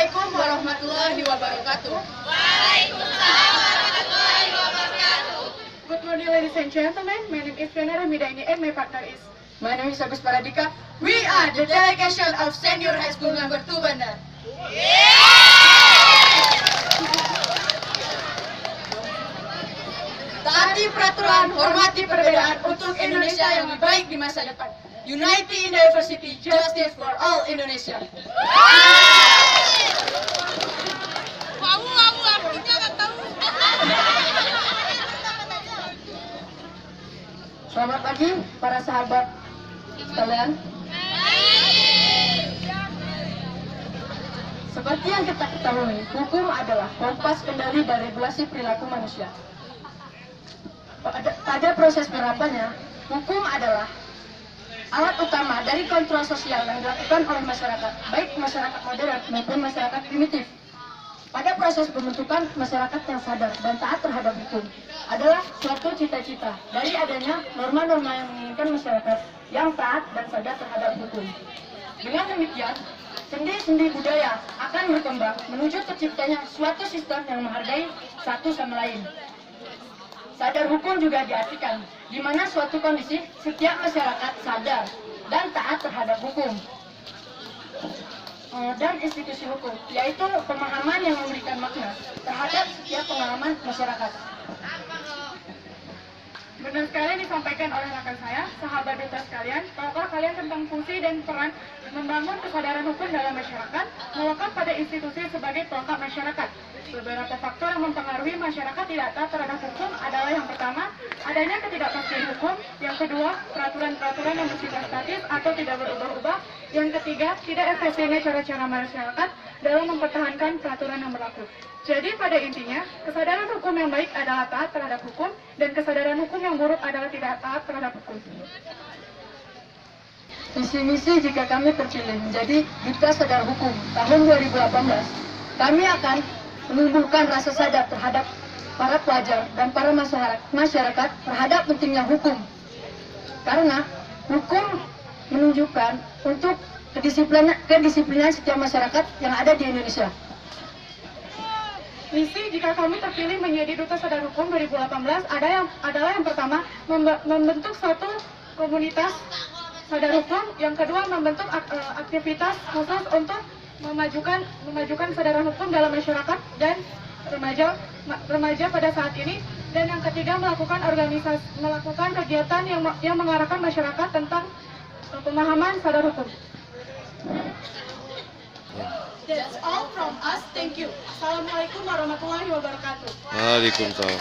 Assalamualaikum warahmatullahi wabarakatuh. Good morning, ladies and gentlemen. My name is Fiona Ramidaini and my partner is. My name is Agus Paradika. We are the delegation of Senior High School Number 2 Bandar. Taati peraturan, hormati perbedaan untuk Indonesia yang lebih baik di masa depan. Unity in diversity, justice for all Indonesia. Artinya nggak tahu. Selamat pagi para sahabat sekalian. Seperti yang kita ketahui, hukum adalah kompas kendali dan regulasi perilaku manusia. Pada proses penerapannya, hukum adalah alat utama dari kontrol sosial yang dilakukan oleh masyarakat, baik masyarakat modern maupun masyarakat primitif. Pada proses pembentukan masyarakat yang sadar dan taat terhadap hukum adalah suatu cita-cita dari adanya norma-norma yang menginginkan masyarakat yang taat dan sadar terhadap hukum. Dengan demikian, sendi-sendi budaya akan berkembang menuju terciptanya suatu sistem yang menghargai satu sama lain. Sadar hukum juga diartikan, di mana suatu kondisi setiap masyarakat sadar dan taat terhadap hukum dan institusi hukum, yaitu pemahaman yang memberikan makna terhadap setiap pengalaman masyarakat. Benar sekali disampaikan oleh rekan saya, sahabat duta sekalian, bahwa kalian tentang fungsi dan peran membangun kesadaran hukum dalam masyarakat, melekat pada institusi sebagai pelengkap masyarakat. Beberapa faktor yang mempengaruhi masyarakat tidak taat terhadap hukum adalah yang pertama, adanya ketidakpastian hukum, yang kedua, peraturan-peraturan yang bersifat statis atau tidak berubah-ubah, yang ketiga, tidak efisiennya cara-cara masyarakat dalam mempertahankan peraturan yang berlaku. Jadi pada intinya, kesadaran hukum yang baik adalah taat terhadap hukum, dan kesadaran hukum yang buruk adalah tidak taat terhadap hukum. Visi misi jika kami terpilih menjadi Duta Sadar Hukum tahun 2018, kami akan menumbuhkan rasa sadar terhadap para pelajar dan para masyarakat terhadap pentingnya hukum. Karena hukum menunjukkan untuk kedisiplinan setiap masyarakat yang ada di Indonesia. Misi jika kami terpilih menjadi Duta Sadar Hukum 2018 adalah yang pertama, membentuk suatu komunitas sadar hukum, yang kedua membentuk aktivitas khusus untuk memajukan kesadaran hukum dalam masyarakat dan remaja pada saat ini, dan yang ketiga melakukan kegiatan yang mengarahkan masyarakat tentang pemahaman sadar hukum. That's all from us. Thank you. Assalamualaikum warahmatullahi wabarakatuh. Waalaikumsalam.